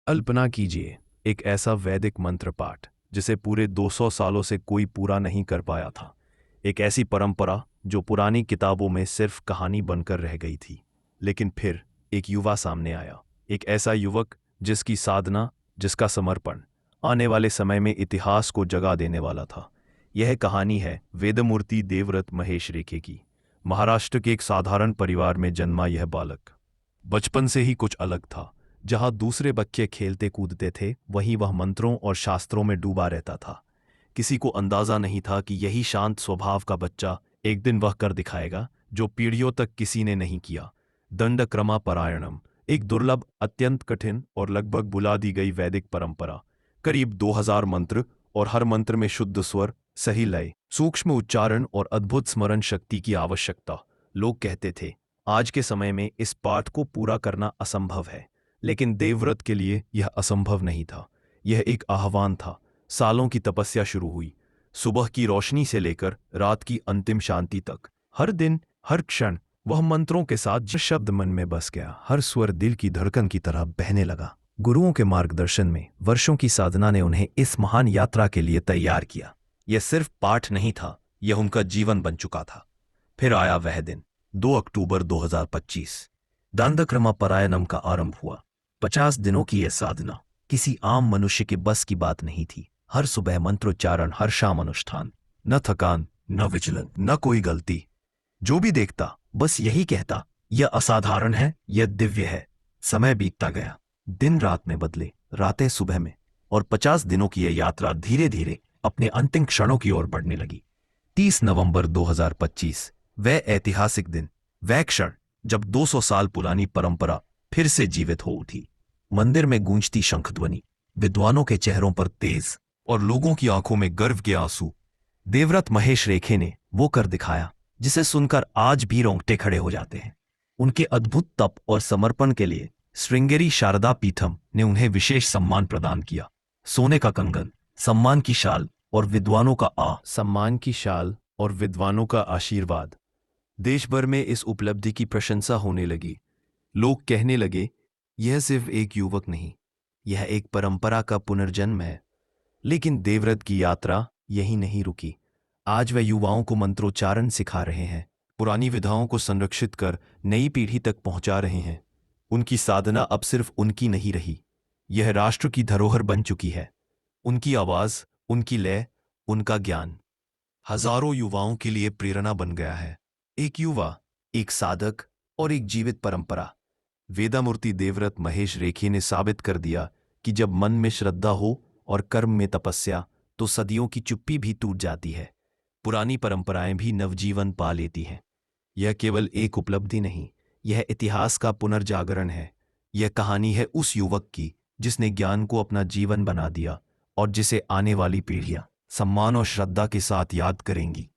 कल्पना कीजिए, एक ऐसा वैदिक मंत्र पाठ जिसे पूरे 200 सालों से कोई पूरा नहीं कर पाया था। एक ऐसी परंपरा जो पुरानी किताबों में सिर्फ कहानी बनकर रह गई थी। लेकिन फिर एक युवा सामने आया, एक ऐसा युवक जिसकी साधना, जिसका समर्पण आने वाले समय में इतिहास को जगा देने वाला था। यह कहानी है वेदमूर्ति देवव्रत महेश रेखे की। महाराष्ट्र के एक साधारण परिवार में जन्मा यह बालक बचपन से ही कुछ अलग था। जहां दूसरे बच्चे खेलते कूदते थे, वहीं वह मंत्रों और शास्त्रों में डूबा रहता था। किसी को अंदाजा नहीं था कि यही शांत स्वभाव का बच्चा एक दिन वह कर दिखाएगा जो पीढ़ियों तक किसी ने नहीं किया। दंडक्रमा परायणम, एक दुर्लभ, अत्यंत कठिन और लगभग बुला दी गई वैदिक परंपरा। करीब 2000 मंत्र, और हर मंत्र में शुद्ध स्वर, सही लय, सूक्ष्म उच्चारण और अद्भुत स्मरण शक्ति की आवश्यकता। लोग कहते थे, आज के समय में इस पाठ को पूरा करना असंभव है। लेकिन देवव्रत के लिए यह असंभव नहीं था। यह एक आह्वान था। सालों की तपस्या शुरू हुई। सुबह की रोशनी से लेकर रात की अंतिम शांति तक, हर दिन, हर क्षण वह मंत्रों के साथ जो शब्द मन में बस गया, हर स्वर दिल की धड़कन की तरह बहने लगा। गुरुओं के मार्गदर्शन में वर्षों की साधना ने उन्हें इस महान यात्रा के लिए तैयार किया। यह सिर्फ पाठ नहीं था, यह उनका जीवन बन चुका था। फिर आया वह दिन, 2 अक्टूबर 2025। दंडक्रमा परायणम का आरंभ हुआ। 50 दिनों की यह साधना किसी आम मनुष्य के बस की बात नहीं थी। हर सुबह मंत्रोच्चारण, हर शाम अनुष्ठान। न थकान, न विचलन, न कोई गलती। जो भी देखता बस यही कहता, यह असाधारण है, यह दिव्य है। समय बीतता गया, दिन रात में बदले, रातें सुबह में, और 50 दिनों की यह यात्रा धीरे धीरे अपने अंतिम क्षणों की ओर बढ़ने लगी। 30 नवंबर 2025, वह ऐतिहासिक दिन, वह क्षण जब 200 साल पुरानी परंपरा फिर से जीवित हो उठी। मंदिर में गूंजती शंखध्वनि, विद्वानों के चेहरों पर तेज और लोगों की आंखों में गर्व के आंसू। देवव्रत महेश रेखे ने वो कर दिखाया जिसे सुनकर आज भी रोंगटे खड़े हो जाते हैं। उनके अद्भुत तप और समर्पण के लिए श्रृंगेरी शारदा पीठम ने उन्हें विशेष सम्मान प्रदान किया। सोने का कंगन, सम्मान की शाल और विद्वानों का सम्मान की शाल और विद्वानों का आशीर्वाद। देश भर में इस उपलब्धि की प्रशंसा होने लगी। लोग कहने लगे, यह सिर्फ एक युवक नहीं, यह एक परंपरा का पुनर्जन्म है। लेकिन देवव्रत की यात्रा यहीं नहीं रुकी। आज वे युवाओं को मंत्रोच्चारण सिखा रहे हैं, पुरानी विधाओं को संरक्षित कर नई पीढ़ी तक पहुंचा रहे हैं। उनकी साधना अब सिर्फ उनकी नहीं रही, यह राष्ट्र की धरोहर बन चुकी है। उनकी आवाज, उनकी लय, उनका ज्ञान हजारों युवाओं के लिए प्रेरणा बन गया है। एक युवा, एक साधक और एक जीवित परंपरा। वेदमूर्ति देवव्रत महेश रेखे ने साबित कर दिया कि जब मन में श्रद्धा हो और कर्म में तपस्या, तो सदियों की चुप्पी भी टूट जाती है। पुरानी परंपराएं भी नवजीवन पा लेती हैं। यह केवल एक उपलब्धि नहीं, यह इतिहास का पुनर्जागरण है। यह कहानी है उस युवक की जिसने ज्ञान को अपना जीवन बना दिया और जिसे आने वाली पीढ़ियां सम्मान और श्रद्धा के साथ याद करेंगी।